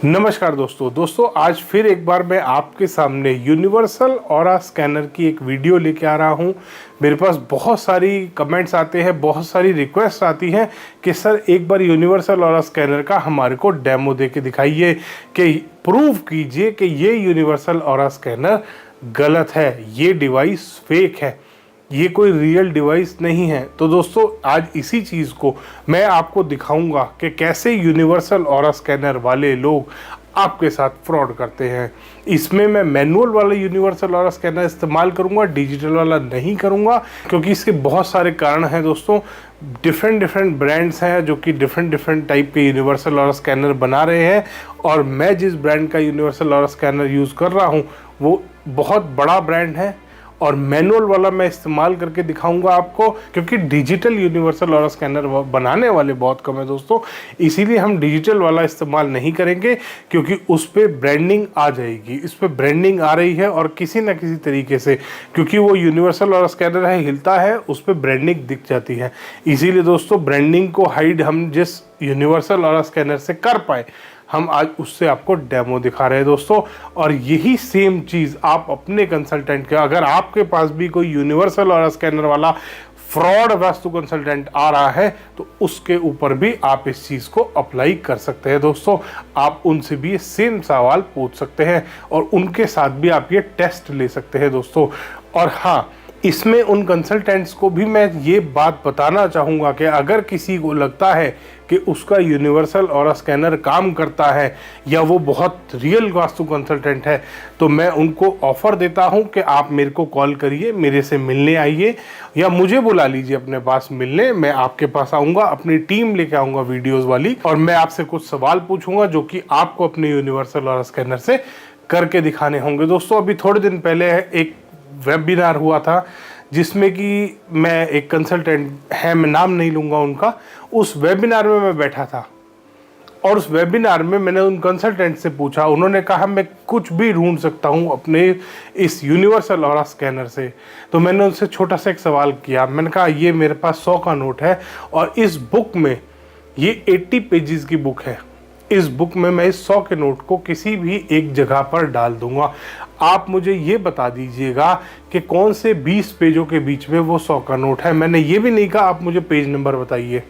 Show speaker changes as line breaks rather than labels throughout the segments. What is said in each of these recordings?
नमस्कार दोस्तों आज फिर एक बार मैं आपके सामने यूनिवर्सल ऑरा स्कैनर की एक वीडियो लेके आ रहा हूँ। मेरे पास बहुत सारी कमेंट्स आते हैं, बहुत सारी रिक्वेस्ट आती हैं कि सर एक बार यूनिवर्सल ऑरा स्कैनर का हमारे को डेमो दे के दिखाइए, कि प्रूव कीजिए कि ये यूनिवर्सल ऑरा स्कैनर गलत है, ये डिवाइस फेक है, ये कोई रियल डिवाइस नहीं है। तो दोस्तों आज इसी चीज़ को मैं आपको दिखाऊंगा कि कैसे यूनिवर्सल ऑरा स्कैनर वाले लोग आपके साथ फ्रॉड करते हैं। इसमें मैं मैनुअल वाला यूनिवर्सल ऑरा स्कैनर इस्तेमाल करूंगा, डिजिटल वाला नहीं करूंगा, क्योंकि इसके बहुत सारे कारण हैं दोस्तों। डिफरेंट ब्रांड्स हैं जो कि डिफरेंट टाइप के यूनिवर्सल ऑरा स्कैनर बना रहे हैं, और मैं जिस ब्रांड का यूनिवर्सल ऑरा स्कैनर यूज़ कर रहा हूँ वो बहुत बड़ा ब्रांड है, और मैनुअल वाला मैं इस्तेमाल करके दिखाऊंगा आपको, क्योंकि डिजिटल यूनिवर्सल ऑरा स्कैनर बनाने वाले बहुत कम है दोस्तों। इसीलिए हम डिजिटल वाला इस्तेमाल नहीं करेंगे, क्योंकि उस पर ब्रांडिंग आ जाएगी। इस पर ब्रांडिंग आ रही है और किसी न किसी तरीके से, क्योंकि वो यूनिवर्सल ऑरा स्कैनर है, हिलता है, उस पर ब्रांडिंग दिख जाती है। इसीलिए दोस्तों ब्रांडिंग को हाइड हम जिस यूनिवर्सल ऑरा स्कैनर से कर पाए, हम आज उससे आपको डेमो दिखा रहे हैं दोस्तों। और यही सेम चीज़ आप अपने कंसल्टेंट के, अगर आपके पास भी कोई यूनिवर्सल ऑरा स्कैनर वाला फ्रॉड वास्तु कंसल्टेंट आ रहा है, तो उसके ऊपर भी आप इस चीज़ को अप्लाई कर सकते हैं दोस्तों। आप उनसे भी सेम सवाल पूछ सकते हैं और उनके साथ भी आप ये टेस्ट ले सकते हैं दोस्तों। और हाँ, इसमें उन कंसल्टेंट्स को भी मैं ये बात बताना चाहूँगा कि अगर किसी को लगता है कि उसका यूनिवर्सल ऑरा स्कैनर काम करता है या वो बहुत रियल वास्तु कंसल्टेंट है, तो मैं उनको ऑफ़र देता हूँ कि आप मेरे को कॉल करिए, मेरे से मिलने आइए, या मुझे बुला लीजिए अपने पास मिलने। मैं आपके पास आऊँगा, अपनी टीम लेके आऊँगा वीडियोज़ वाली, और मैं आपसे कुछ सवाल पूछूंगा जो कि आपको अपने यूनिवर्सल ऑरा स्कैनर से करके दिखाने होंगे दोस्तों। अभी थोड़े दिन पहले एक वेबिनार हुआ था जिसमें कि मैं एक कंसल्टेंट है, मैं नाम नहीं लूँगा उनका, उस वेबिनार में मैं बैठा था, और उस वेबिनार में मैंने उन कंसल्टेंट से पूछा, उन्होंने कहा मैं कुछ भी ढूंढ सकता हूँ अपने इस यूनिवर्सल ऑरा स्कैनर से। तो मैंने उनसे छोटा सा एक सवाल किया, मैंने कहा ये मेरे पास 100 का नोट है और इस बुक में, ये 80 पेजेस की बुक है, इस बुक में मैं इस 100 के नोट को किसी भी एक जगह पर डाल दूंगा, आप मुझे ये बता दीजिएगा कि कौन से 20 पेजों के बीच में वो 100 का नोट है। मैंने ये भी नहीं कहा आप मुझे पेज नंबर बताइए,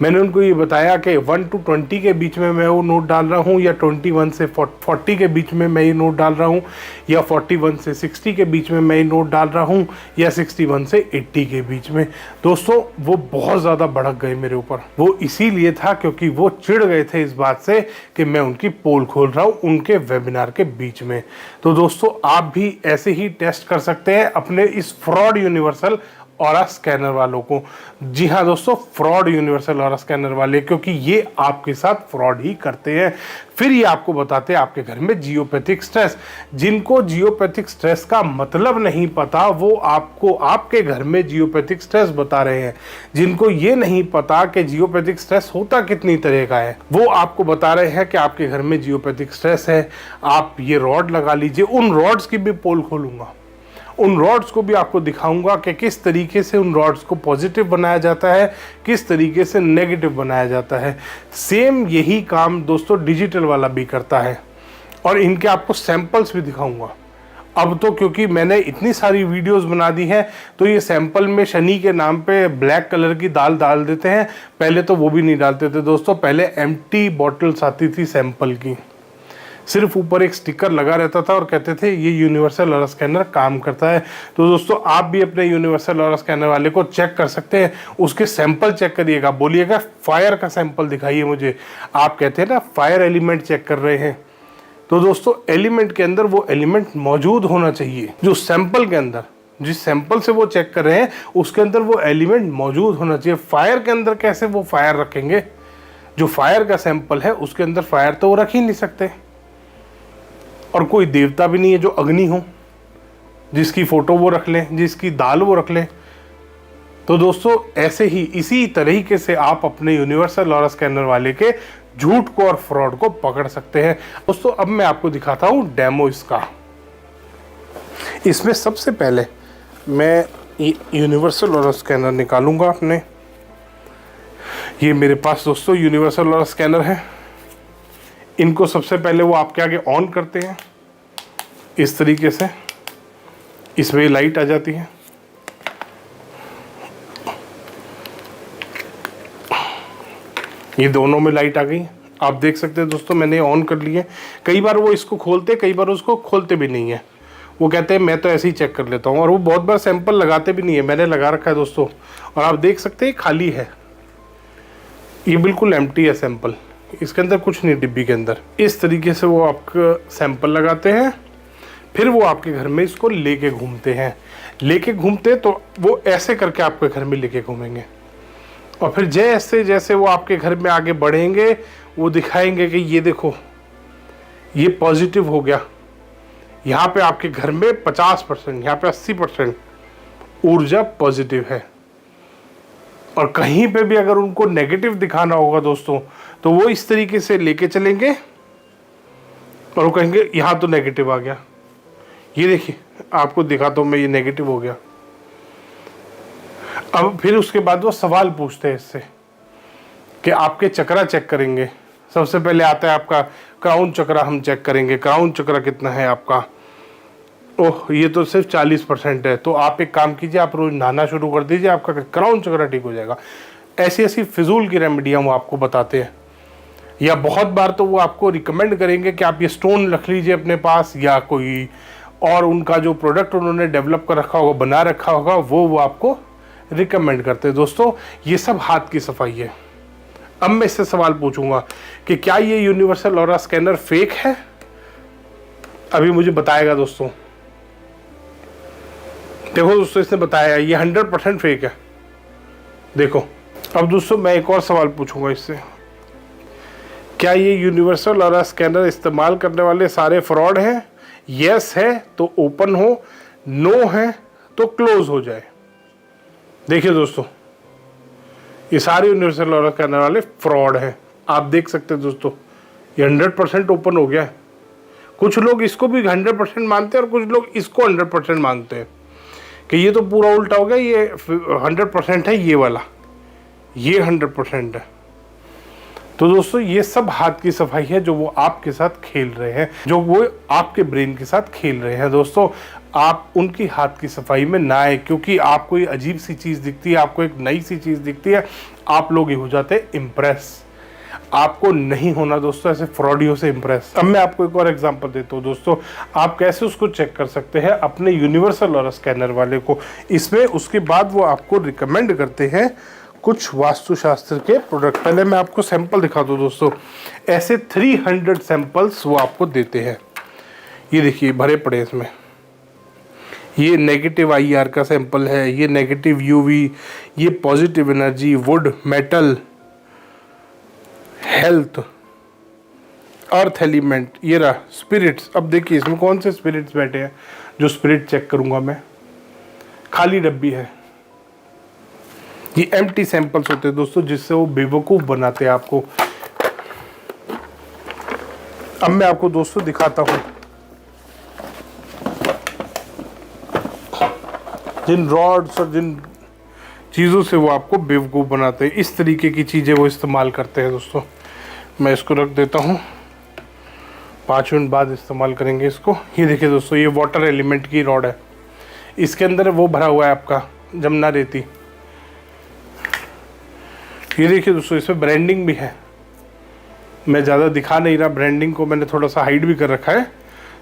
मैंने उनको ये बताया कि 1 to 20 के बीच में मैं वो नोट डाल रहा हूँ, या 21 से 40 के बीच में मैं ये नोट डाल रहा हूँ, या 41 से 60 के बीच में मैं ये नोट डाल रहा हूँ, या 61 से 80 के बीच में। दोस्तों वो बहुत ज़्यादा भड़क गए मेरे ऊपर। वो इसीलिए था क्योंकि वो चिढ़ गए थे इस बात से कि मैं उनकी पोल खोल रहा हूँ उनके वेबिनार के बीच में। तो दोस्तों आप भी ऐसे ही टेस्ट कर सकते हैं अपने इस फ्रॉड यूनिवर्सल ऑरा स्कैनर वालों को। जी हाँ दोस्तों, फ्रॉड यूनिवर्सल ऑरा स्कैनर वाले, क्योंकि ये आपके साथ फ्रॉड ही करते हैं। फिर ये आपको बताते हैं आपके घर में जियोपैथिक स्ट्रेस। जिनको जियोपैथिक स्ट्रेस का मतलब नहीं पता, वो आपको आपके घर में जियोपैथिक स्ट्रेस बता रहे हैं। जिनको ये नहीं पता कि जियोपैथिक स्ट्रेस होता कितनी तरह का है, वो आपको बता रहे हैं कि आपके घर में जियोपैथिक स्ट्रेस है, आप ये रॉड लगा लीजिए। उन रॉड्स की भी पोल खोलूंगा, उन रॉड्स को भी आपको दिखाऊंगा कि किस तरीके से उन रॉड्स को पॉजिटिव बनाया जाता है, किस तरीके से नेगेटिव बनाया जाता है। सेम यही काम दोस्तों डिजिटल वाला भी करता है, और इनके आपको सैंपल्स भी दिखाऊंगा। अब तो क्योंकि मैंने इतनी सारी वीडियोस बना दी हैं, तो ये सैंपल में शनि के नाम पे ब्लैक कलर की दाल डाल देते हैं। पहले तो वो भी नहीं डालते थे दोस्तों, पहले एम्प्टी बॉटल्स आती थी सैंपल की, सिर्फ ऊपर एक स्टिकर लगा रहता था और कहते थे ये यूनिवर्सल ऑरा स्कैनर काम करता है। तो दोस्तों आप भी अपने यूनिवर्सल ऑरा स्कैनर वाले को चेक कर सकते हैं, उसके सैंपल चेक करिएगा, बोलिएगा फायर का सैंपल दिखाइए मुझे। आप कहते हैं ना फायर एलिमेंट चेक कर रहे हैं, तो दोस्तों एलिमेंट के अंदर वो एलिमेंट मौजूद होना चाहिए जो सैंपल के अंदर, जिस सैंपल से वो चेक कर रहे हैं उसके अंदर वो एलिमेंट मौजूद होना चाहिए। फायर के अंदर कैसे वो फायर रखेंगे? जो फायर का सैंपल है उसके अंदर फायर तो वो रख ही नहीं सकते, और कोई देवता भी नहीं है जो अग्नि हो, जिसकी फोटो वो रख लें, जिसकी दाल वो रख लें। तो दोस्तों ऐसे ही इसी तरीके से आप अपने यूनिवर्सल ऑरा स्कैनर वाले के झूठ को और फ्रॉड को पकड़ सकते हैं दोस्तों। अब मैं आपको दिखाता हूं डेमो इसका। इसमें सबसे पहले मैं यूनिवर्सल ऑरा स्कैनर निकालूंगा अपने। ये मेरे पास दोस्तों यूनिवर्सल ऑरा स्कैनर है, इनको सबसे पहले वो आपके आगे ऑन करते हैं इस तरीके से, इसमें लाइट आ जाती है। ये दोनों में लाइट आ गई, आप देख सकते हैं दोस्तों, मैंने ऑन कर लिए। कई बार वो इसको खोलते, कई बार उसको खोलते भी नहीं है, वो कहते हैं मैं तो ऐसे ही चेक कर लेता हूँ, और वो बहुत बार सैंपल लगाते भी नहीं है। मैंने लगा रखा है दोस्तों, और आप देख सकते हैं खाली है, ये बिल्कुल एम्प्टी है सैंपल, इसके अंदर कुछ नहीं, डिब्बी के अंदर। इस तरीके से वो आपका सैंपल लगाते हैं, फिर वो आपके घर में इसको लेके घूमते हैं। लेके घूमते तो वो ऐसे करके आपके घर में लेके घूमेंगे, और फिर जैसे जैसे वो आपके घर में आगे बढ़ेंगे वो दिखाएंगे कि ये देखो ये पॉजिटिव हो गया, यहाँ पे आपके घर में 50%, यहाँ पे 80% ऊर्जा पॉजिटिव है। और कहीं पे भी अगर उनको नेगेटिव दिखाना होगा दोस्तों, तो वो इस तरीके से लेके चलेंगे और वो कहेंगे यहाँ तो नेगेटिव आ गया, ये देखिए आपको दिखाता हूँ मैं, ये नेगेटिव हो गया। अब फिर उसके बाद वो सवाल पूछते हैं इससे कि आपके चक्रा चेक करेंगे। सबसे पहले आता है आपका क्राउन चक्रा, हम चेक करेंगे क्राउन चक्रा कितना है आपका। ओह, ये तो सिर्फ 40% है, तो आप एक काम कीजिए, आप रोज नहाना शुरू कर दीजिए, आपका क्राउन चक्रा ठीक हो जाएगा। ऐसी ऐसी फिजूल की रेमेडियाँ वो आपको बताते हैं। या बहुत बार तो वो आपको रिकमेंड करेंगे कि आप ये स्टोन रख लीजिए अपने पास, या कोई और उनका जो प्रोडक्ट उन्होंने डेवलप कर रखा होगा, बना रखा होगा, वो आपको रिकमेंड करते हैं। दोस्तों ये सब हाथ की सफाई है। अब मैं इससे सवाल पूछूंगा कि क्या ये यूनिवर्सल ऑरा स्कैनर फेक है? अभी मुझे बताएगा दोस्तों। देखो दोस्तों, इसने बताया ये 100% फेक है। देखो अब दोस्तों मैं एक और सवाल पूछूंगा इससे, क्या ये यूनिवर्सल ऑरा स्कैनर इस्तेमाल करने वाले सारे फ्रॉड हैं? यस है तो ओपन हो, नो है तो क्लोज हो जाए। देखिए दोस्तों, ये सारे यूनिवर्सल ऑरा स्कैनर वाले फ्रॉड हैं। आप देख सकते हैं दोस्तों, ये 100% ओपन हो गया है। कुछ लोग इसको भी 100% मानते हैं और कुछ लोग इसको 100% मानते हैं कि ये तो पूरा उल्टा हो गया, ये 100% है, ये वाला ये 100% है। तो दोस्तों ये सब हाथ की सफाई है जो वो आपके साथ खेल रहे हैं, जो वो आपके ब्रेन के साथ खेल रहे हैं। दोस्तों आप उनकी हाथ की सफाई में ना आए, क्योंकि आपको ये अजीब सी चीज़ दिखती है, आपको एक नई सी चीज़ दिखती है, आप लोग ये हो जाते हैं इम्प्रेस। आपको नहीं होना दोस्तों ऐसे फ्रॉडियों से इम्प्रेस। अब मैं आपको एक और एग्जांपल देता हूँ दोस्तों, आप कैसे उसको चेक कर सकते हैं अपने यूनिवर्सल ऑरा स्कैनर वाले को। इसमें उसके बाद वो आपको रिकमेंड करते हैं कुछ वास्तुशास्त्र के प्रोडक्ट। पहले मैं आपको सैंपल दिखा दूँ दोस्तों, ऐसे 300 सैंपल्स वो आपको देते हैं। ये देखिए भरे पड़े इसमें, ये नेगेटिव IR का सैंपल है, ये नेगेटिव UV, ये positive energy, would, metal, health, earth element, ये रहा स्पिरिट्स। अब देखिए इसमें कौन से स्पिरिट्स बैठे हैं जो स्पिरिट चेक करूंगा मैं, खाली डब्बी है। ये एम्प्टी सैंपल्स होते हैं दोस्तों, जिससे वो बेवकूफ़ बनाते हैं आपको। अब मैं आपको दोस्तों दिखाता हूँ जिन रॉड्स और जिन चीज़ों से वो आपको बेवकूफ़ बनाते हैं। इस तरीके की चीज़ें वो इस्तेमाल करते हैं दोस्तों। मैं इसको रख देता हूँ, 5 मिनट बाद इस्तेमाल करेंगे इसको। ये देखिए दोस्तों, ये वाटर एलिमेंट की रॉड है, इसके अंदर वो भरा हुआ है आपका जमुना रेती। ये देखिए दोस्तों, इसमें ब्रांडिंग भी है। मैं ज़्यादा दिखा नहीं रहा, ब्रांडिंग को मैंने थोड़ा सा हाइड भी कर रखा है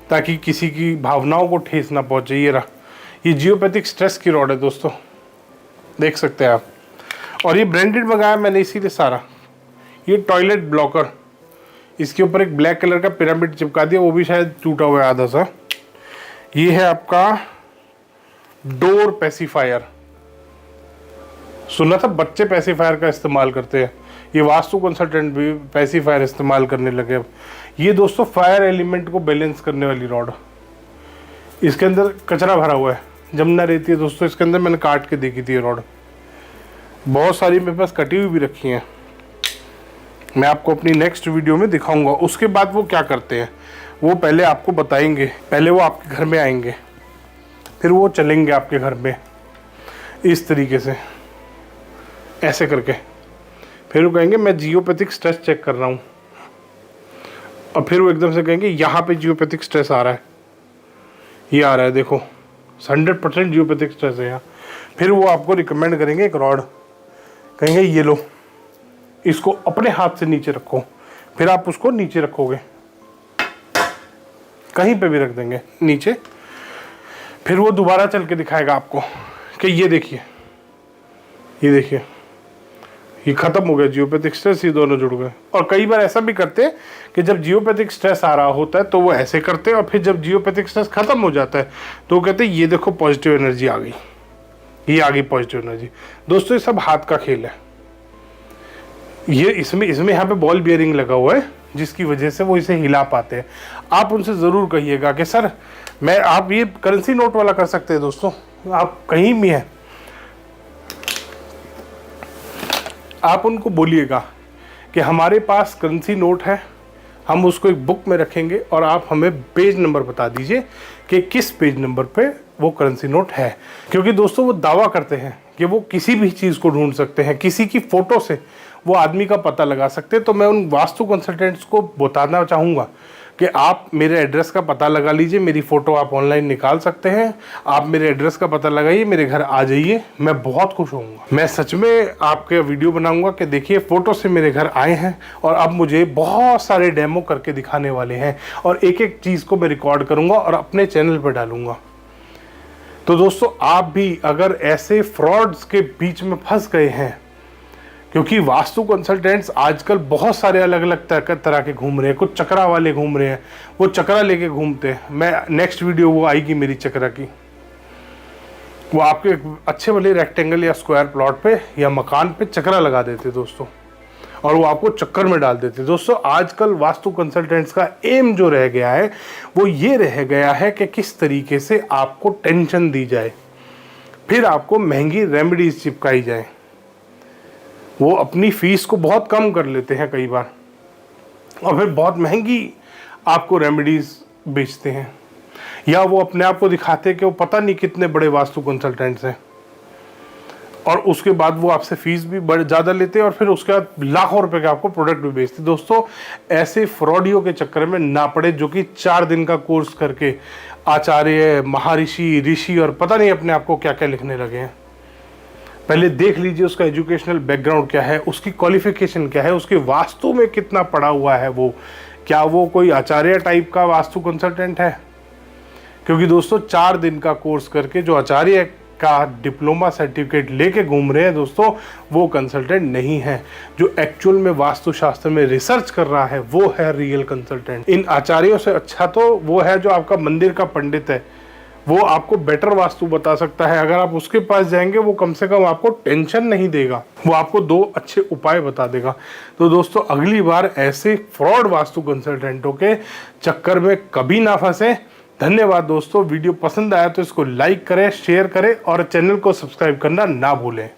ताकि किसी की भावनाओं को ठेस ना पहुँचे। ये रहा, ये जियोपैथिक स्ट्रेस की रॉड है दोस्तों, देख सकते हैं आप। और ये ब्रांडेड मंगाया मैंने इसीलिए सारा। ये टॉयलेट ब्लॉकर, इसके ऊपर एक ब्लैक कलर का पिरामिड चिपका दिया, वो भी शायद टूटा हुआ है आधा सा। ये है आपका डोर पैसिफायर। सुना था बच्चे पैसिफायर का इस्तेमाल करते हैं, ये वास्तु कंसल्टेंट भी पैसिफायर इस्तेमाल करने लगे अब। ये दोस्तों फायर एलिमेंट को बैलेंस करने वाली रॉड, इसके अंदर कचरा भरा हुआ है, जमुना रेती है दोस्तों। इसके अंदर मैंने काट के देखी थी रॉड, बहुत सारी मेरे पास कटी हुई भी रखी हैं, मैं आपको अपनी नेक्स्ट वीडियो में दिखाऊंगा। उसके बाद वो क्या करते हैं, वो पहले आपको बताएंगे। पहले वो आपके घर में आएंगे, फिर वो चलेंगे आपके घर में इस तरीके से, ऐसे करके। फिर वो कहेंगे मैं जियोपैथिक स्ट्रेस चेक कर रहा हूँ, और फिर वो एकदम से कहेंगे यहाँ पे जियोपैथिक स्ट्रेस आ रहा है, ये आ रहा है, देखो 100% जियोपैथिक स्ट्रेस है यहाँ। फिर वो आपको रिकमेंड करेंगे एक रॉड, कहेंगे ये लो, इसको अपने हाथ से नीचे रखो। फिर आप उसको नीचे रखोगे, कहीं पे भी रख देंगे नीचे। फिर वो दोबारा चल के दिखाएगा आपको कि ये देखिए, ये देखिए, ये खत्म हो गया जियोपैथिक स्ट्रेस, ये दोनों जुड़ गए। और कई बार ऐसा भी करते हैं कि जब जियोपैथिक स्ट्रेस आ रहा होता है तो वो ऐसे करते हैं, और फिर जब जियोपैथिक स्ट्रेस खत्म हो जाता है तो वो कहते हैं ये देखो पॉजिटिव एनर्जी आ गई, ये आ गई पॉजिटिव एनर्जी। दोस्तों ये सब हाथ का खेल है। ये इसमें यहाँ पे बॉल बियरिंग लगा हुआ है जिसकी वजह से वो इसे हिला पाते हैं। आप उनसे ज़रूर कहिएगा कि सर आप ये करेंसी नोट वाला कर सकते हैं। दोस्तों आप कहीं भी हैं, आप उनको बोलिएगा कि हमारे पास करेंसी नोट है, हम उसको एक बुक में रखेंगे और आप हमें पेज नंबर बता दीजिए कि किस पेज नंबर पे वो करेंसी नोट है। क्योंकि दोस्तों वो दावा करते हैं कि वो किसी भी चीज़ को ढूंढ सकते हैं, किसी की फ़ोटो से वो आदमी का पता लगा सकते हैं। तो मैं उन वास्तु कंसल्टेंट्स को बताना चाहूँगा कि आप मेरे एड्रेस का पता लगा लीजिए, मेरी फ़ोटो आप ऑनलाइन निकाल सकते हैं, आप मेरे एड्रेस का पता लगाइए, मेरे घर आ जाइए, मैं बहुत खुश होऊंगा। मैं सच में आपके वीडियो बनाऊंगा कि देखिए फ़ोटो से मेरे घर आए हैं और अब मुझे बहुत सारे डेमो करके दिखाने वाले हैं, और एक एक चीज़ को मैं रिकॉर्ड करूँगा और अपने चैनल पर डालूँगा। तो दोस्तों आप भी अगर ऐसे फ्रॉड्स के बीच में फंस गए हैं, क्योंकि वास्तु कंसल्टेंट्स आजकल बहुत सारे अलग अलग तरह के घूम रहे हैं, कुछ चक्रा वाले घूम रहे हैं, वो चक्रा लेके घूमते हैं। मैं नेक्स्ट वीडियो वो आएगी मेरी चक्रा की, वो आपके अच्छे वाले रेक्टेंगल या स्क्वायर प्लॉट पे या मकान पे चक्रा लगा देते दोस्तों, और वो आपको चक्कर में डाल देते। दोस्तों आजकल वास्तु कंसल्टेंट्स का एम जो रह गया है वो ये रह गया है कि किस तरीके से आपको टेंशन दी जाए, फिर आपको महंगी रेमेडीज चिपकाई जाए। वो अपनी फीस को बहुत कम कर लेते हैं कई बार, और फिर बहुत महंगी आपको रेमेडीज बेचते हैं, या वो अपने आप को दिखाते हैं कि वो पता नहीं कितने बड़े वास्तु कंसल्टेंट्स हैं, और उसके बाद वो आपसे फीस भी बड़े ज़्यादा लेते हैं, और फिर उसके बाद लाखों रुपए के आपको प्रोडक्ट भी बेचते हैं। दोस्तों ऐसे फ्रॉडियों के चक्कर में ना पड़े, जो कि 4 दिन का कोर्स करके आचार्य, महर्षि, ऋषि और पता नहीं अपने आप को क्या क्या लिखने लगे हैं। पहले देख लीजिए उसका एजुकेशनल बैकग्राउंड क्या है, उसकी क्वालिफिकेशन क्या है, उसके वास्तु में कितना पढ़ा हुआ है, वो क्या वो कोई आचार्य टाइप का वास्तु कंसल्टेंट है। क्योंकि दोस्तों 4 दिन का कोर्स करके जो आचार्य का डिप्लोमा सर्टिफिकेट लेके घूम रहे हैं दोस्तों, वो कंसल्टेंट नहीं है। जो एक्चुअल में वास्तुशास्त्र में रिसर्च कर रहा है वो है रियल कंसल्टेंट। इन आचार्यों से अच्छा तो वो है जो आपका मंदिर का पंडित है, वो आपको बेटर वास्तु बता सकता है। अगर आप उसके पास जाएंगे वो कम से कम आपको टेंशन नहीं देगा, वो आपको 2 अच्छे उपाय बता देगा। तो दोस्तों अगली बार ऐसे फ्रॉड वास्तु कंसल्टेंटों के चक्कर में कभी ना फंसे। धन्यवाद दोस्तों, वीडियो पसंद आया तो इसको लाइक करें, शेयर करें और चैनल को सब्सक्राइब करना ना भूलें।